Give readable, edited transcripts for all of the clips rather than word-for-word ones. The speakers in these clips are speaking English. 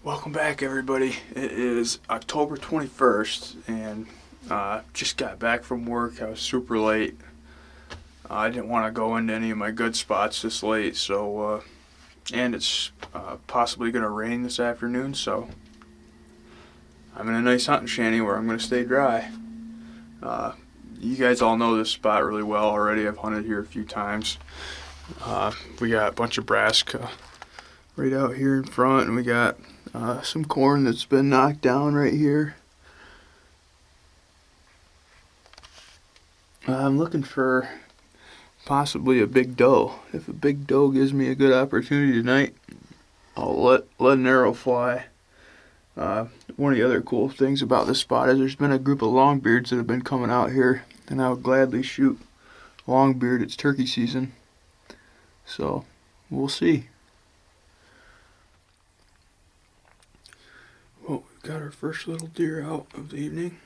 Welcome back, everybody. It is October 21st, and just got back from work. I was super late. I didn't want to go into any of my good spots this late, so and it's possibly going to rain this afternoon, so I'm in a nice hunting shanty where I'm going to stay dry. You guys all know this spot really well already. I've hunted here a few times. We got a bunch of brassica right out here in front, and we got some corn that's been knocked down right here. I'm looking for possibly a big doe. If a big doe gives me a good opportunity tonight, I'll let an arrow fly. One of the other cool things about this spot is there's been a group of longbeards that have been coming out here, and I would gladly shoot longbeard. It's turkey season, so we'll see. Well, we've got our first little deer out of the evening.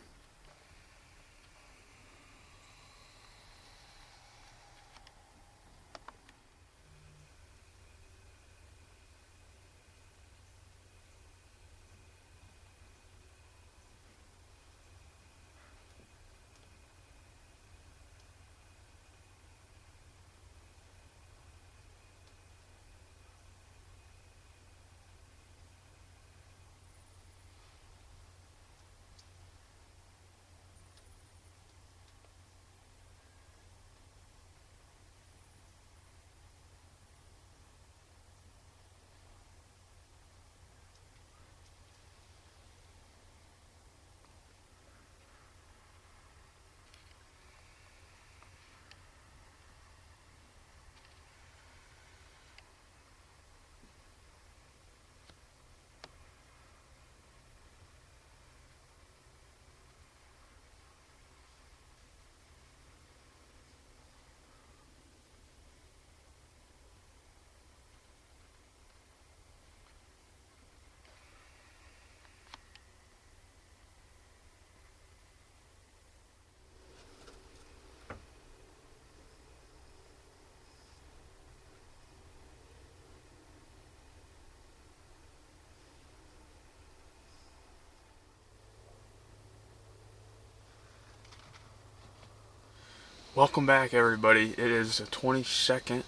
Welcome back, everybody. It is the 22nd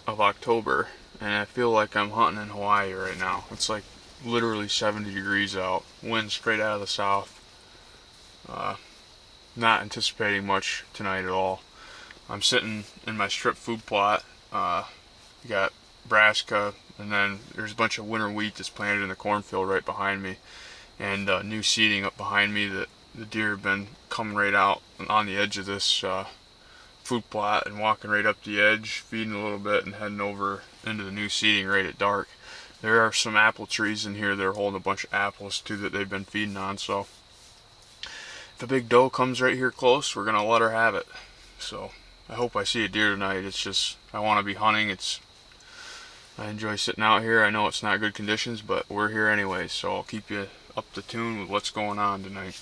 of October, and I feel like I'm hunting in Hawaii right now. It's like literally 70 degrees out, wind straight out of the south. Not anticipating much tonight at all. I'm sitting in my strip food plot. We got brassica, and then there's a bunch of winter wheat that's planted in the cornfield right behind me, and new seeding up behind me that the deer have been coming right out on the edge of this food plot and walking right up the edge, feeding a little bit, and heading over into the new seeding right at dark. There are some apple trees in here that are holding a bunch of apples too that they've been feeding on, so if a big doe comes right here close, we're gonna let her have it. So I hope I see a deer tonight. It's just, I want to be hunting. I enjoy sitting out here. I know it's not good conditions, but we're here anyway, so I'll keep you up to tune with what's going on tonight.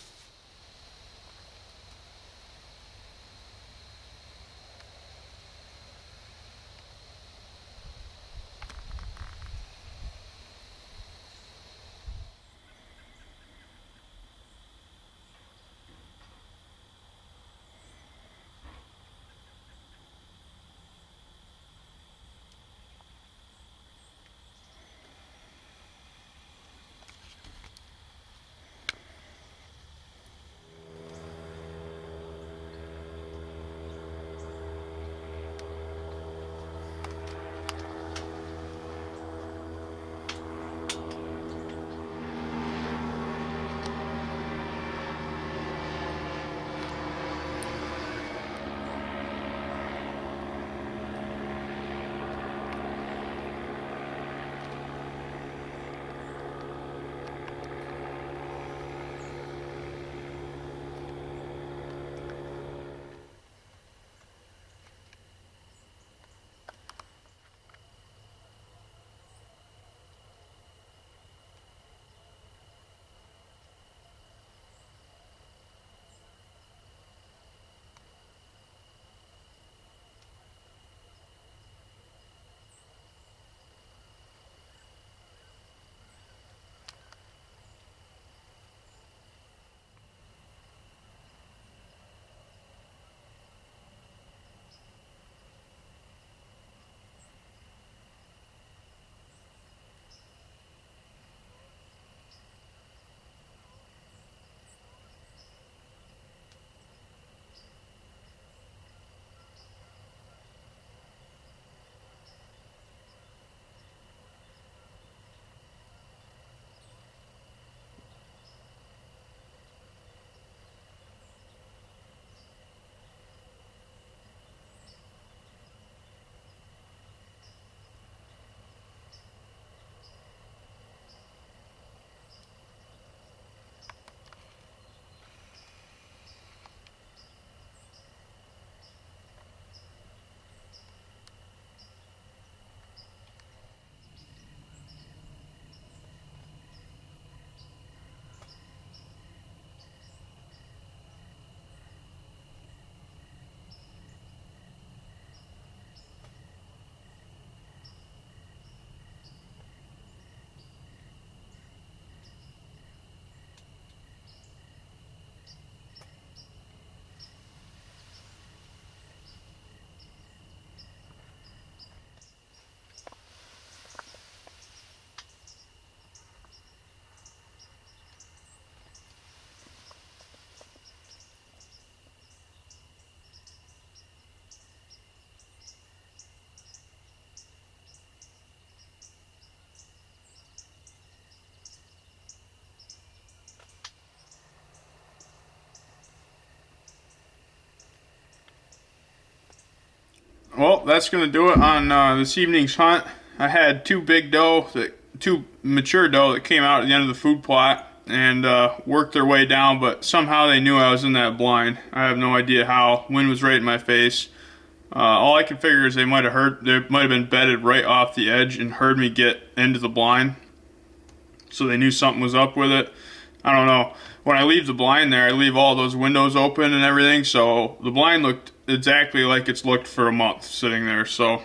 Well, that's gonna do it on this evening's hunt. I had two mature doe that came out at the end of the food plot and worked their way down, but somehow they knew I was in that blind. I have no idea how. Wind was right in my face. All I can figure is they might have been bedded right off the edge and heard me get into the blind, so they knew something was up with it. I don't know. When I leave the blind there, I leave all those windows open and everything, so the blind looked exactly like it's looked for a month sitting there. So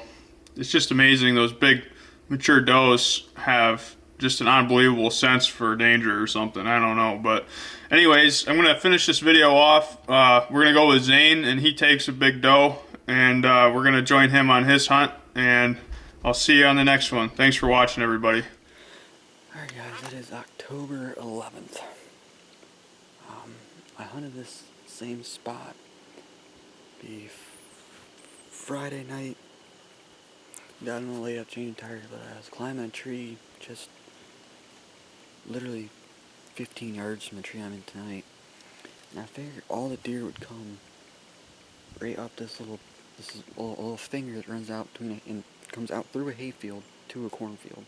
it's just amazing. Those big mature does have just an unbelievable sense for danger or something. I don't know. But anyways, I'm going to finish this video off. We're going to go with Zane, and he takes a big doe, and we're going to join him on his hunt, and I'll see you on the next one. Thanks for watching, everybody. Alright guys, it is October 11th. I hunted this same spot the Friday night. Got in the laid up changing tires, but I was climbing a tree just literally 15 yards from the tree I'm in tonight. And I figured all the deer would come right up this little finger that runs out between and comes out through a hayfield to a cornfield.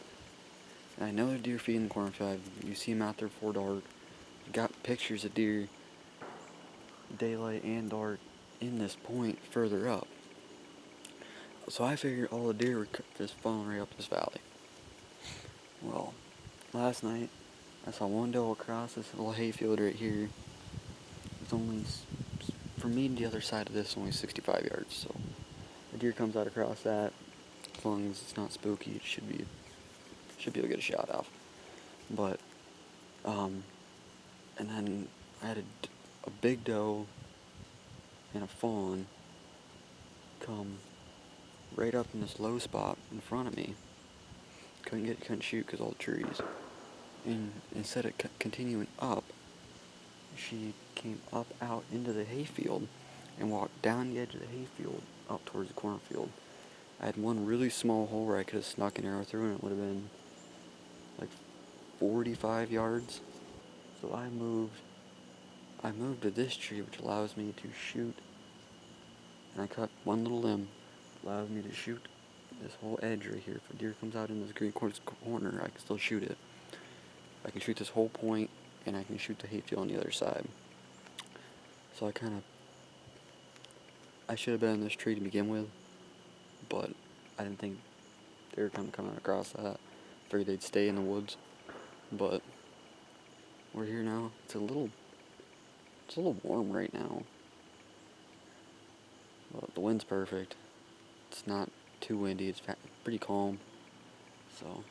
And I know the deer feed in the cornfield. You see them out there before dark. Got pictures of deer, daylight and dark, in this point further up. So I figured all the deer were just falling right up this valley. Well, last night I saw one doe across this little hayfield right here. It's only, from me to the other side of this, only 65 yards. So the deer comes out across that. As long as it's not spooky, it should be able to get a shot off. But and then I had a big doe and a fawn come right up in this low spot in front of me. Couldn't shoot because all the trees. And instead of continuing up, she came up out into the hayfield and walked down the edge of the hayfield up towards the cornfield. I had one really small hole where I could have snuck an arrow through, and it would have been like 45 yards. So I moved to this tree, which allows me to shoot, and I cut one little limb, allows me to shoot this whole edge right here. If a deer comes out in this green corner, I can still shoot it. I can shoot this whole point, and I can shoot the hayfield on the other side. So I should have been in this tree to begin with, but I didn't think they were coming across that. Figured they'd stay in the woods, but we're here now. It's a little warm right now, but the wind's perfect. It's not too windy. It's pretty calm. So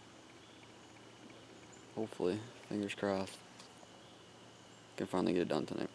hopefully, fingers crossed, can finally get it done tonight.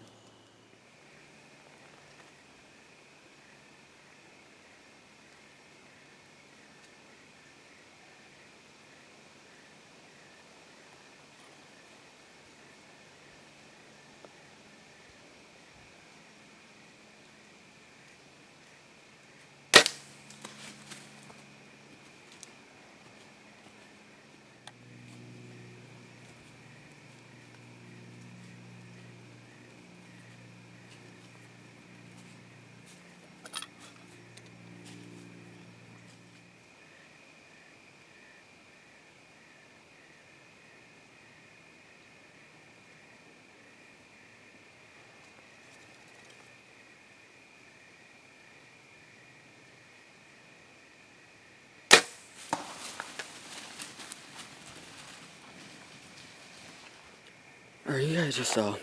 Alright, you guys just saw,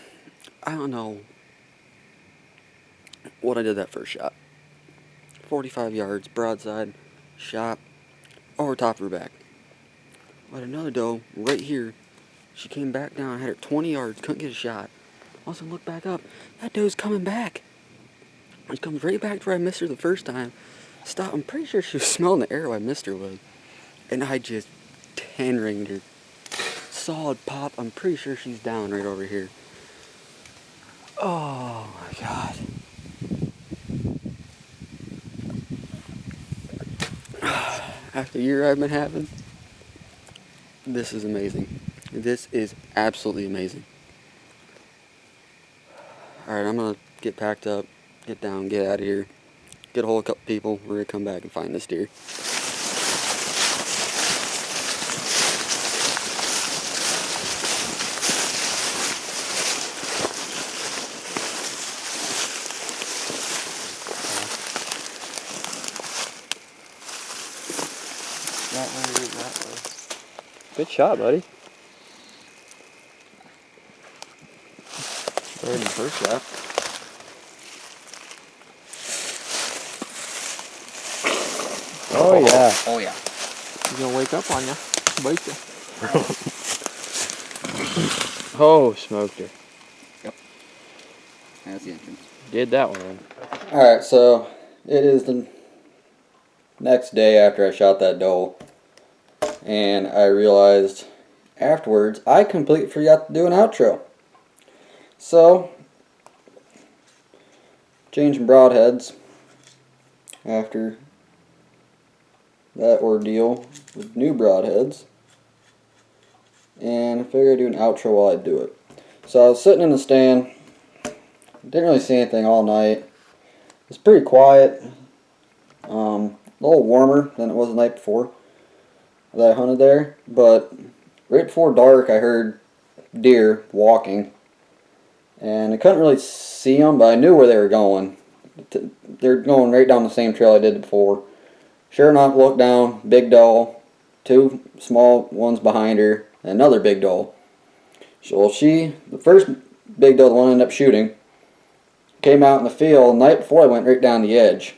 I don't know what I did that first shot. 45 yards, broadside, shot, over top of her back. But another doe, right here, she came back down, I had her 20 yards, couldn't get a shot. Also look back up, that doe's coming back. She comes right back to where I missed her the first time. Stop, I'm pretty sure she was smelling the arrow I missed her with. And I just 10-ringed her. Solid pop. I'm pretty sure she's down right over here. Oh my god. After the year I've been having, this is amazing. This is absolutely amazing. Alright, I'm gonna get packed up, get down, get out of here. get a hold of a couple people. We're gonna come back and find this deer. That way, that way. Good shot, buddy. Better than the first shot. Oh yeah. Oh yeah. He's gonna wake up on you. Bite you. Oh, smoked her. Yep. That's the entrance. Did that one. Alright, so it is the next day after I shot that doe. And I realized afterwards I completely forgot to do an outro. So, changing broadheads after that ordeal with new broadheads. And I figured I'd do an outro while I do it. So I was sitting in the stand. Didn't really see anything all night. It was pretty quiet. A little warmer than it was the night before that I hunted there. But right before dark I heard deer walking. And I couldn't really see them, but I knew where they were going. They're going right down the same trail I did before. Sure enough, looked down, big doe, two small ones behind her, and another big doe. So the first big doe, the one I ended up shooting, came out in the field the night before I went right down the edge,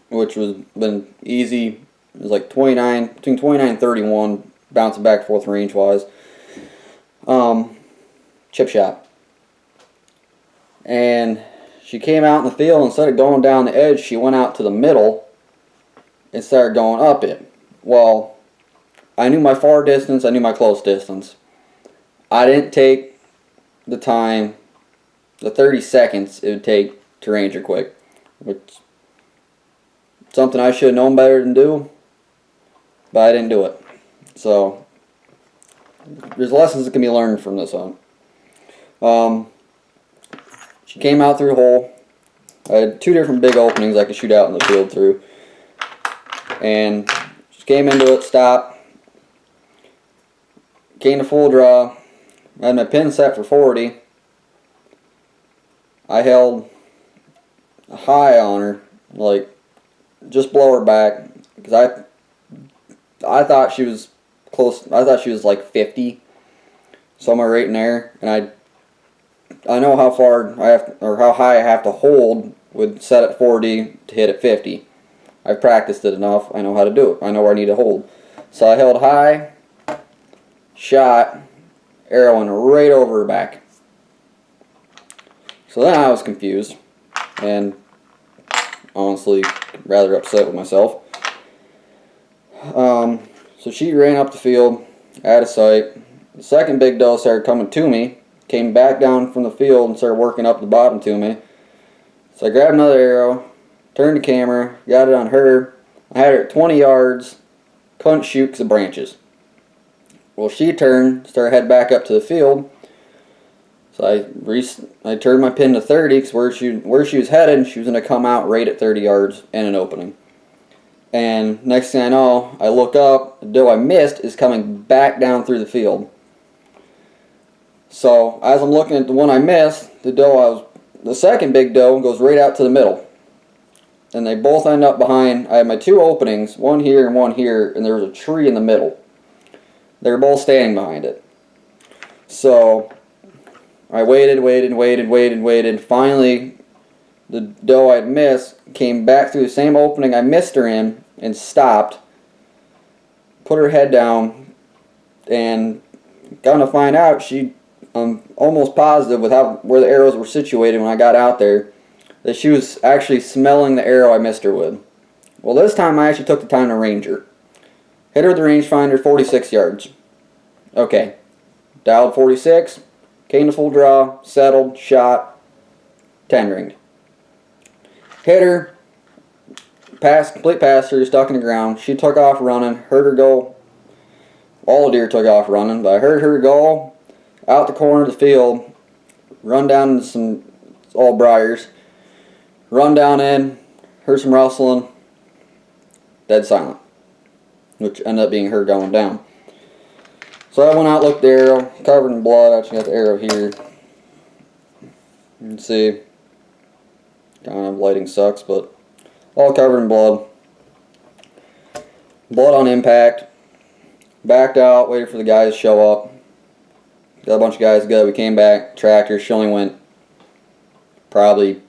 which was been easy. It was like between 29 and 31, bouncing back and forth range wise. Chip shot. And she came out in the field, instead of going down the edge, she went out to the middle and started going up it. Well, I knew my far distance, I knew my close distance. I didn't take the time, the 30 seconds it would take to range her quick, which is something I should have known better than do, but I didn't do it. So, there's lessons that can be learned from this hunt. She came out through the hole. I had two different big openings I could shoot out in the field through. And she came into it, stopped, came to full draw. I had my pin set for 40. I held a high on her, like just blow her back, because I thought she was close. I thought she was like 50, somewhere right in there, and I know how far I have, or how high I have to hold with set at 40 to hit at 50. I've practiced it enough. I know how to do it. I know where I need to hold. So I held high, shot, arrow went right over her back. So then I was confused and honestly rather upset with myself. So she ran up the field, out of sight. The second big doe started coming to me, came back down from the field and started working up the bottom to me. So I grabbed another arrow, turned the camera, got it on her. I had her at 20 yards, couldn't shoot because of branches. Well, she turned, started heading back up to the field. So I turned my pin to 30 because where she was headed, she was going to come out right at 30 yards and an opening. And next thing I know, I look up, the doe I missed is coming back down through the field. So as I'm looking at the one I missed, the second big doe goes right out to the middle. And they both end up behind. I had my two openings, one here and one here, and there was a tree in the middle. They were both standing behind it. So I waited. Finally, the doe I'd missed came back through the same opening I missed her in and stopped, put her head down, and gonna find out I'm almost positive with where the arrows were situated when I got out there, that she was actually smelling the arrow I missed her with. Well, this time I actually took the time to range her. Hit her with the rangefinder, 46 yards. Okay, dialed 46, came to full draw, settled, shot, 10 ringed. Hit her, complete pass through, stuck in the ground. She took off running, heard her go. All the deer took off running, but I heard her go out the corner of the field, run down into all briars, run down in, heard some rustling, dead silent, which ended up being her going down. So I went out, looked at the arrow, covered in blood. I actually got the arrow here. You can see, kind of lighting sucks, but all covered in blood. Blood on impact. Backed out, waited for the guys to show up. Got a bunch of guys to go. We came back, tractor. She only went probably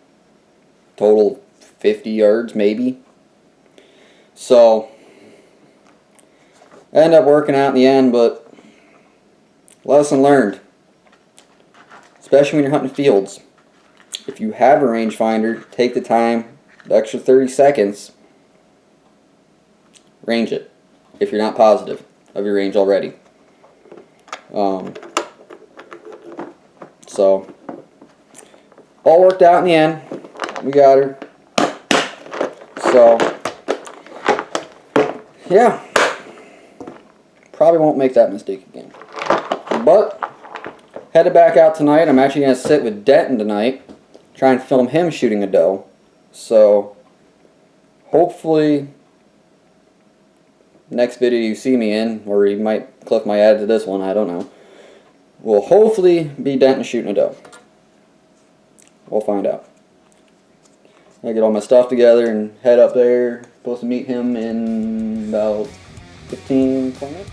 total 50 yards, maybe. So, I ended up working out in the end, but lesson learned. Especially when you're hunting fields. If you have a rangefinder, take the time, the extra 30 seconds, range it. If you're not positive of your range already. So, all worked out in the end. We got her. So, yeah. Probably won't make that mistake again. But, headed back out tonight. I'm actually going to sit with Denton tonight. Try and film him shooting a doe. So, hopefully, next video you see me in, or you might click my ad to this one, I don't know, will hopefully be Denton shooting a doe. We'll find out. I get all my stuff together and head up there. Supposed to meet him in about 15, 20 minutes.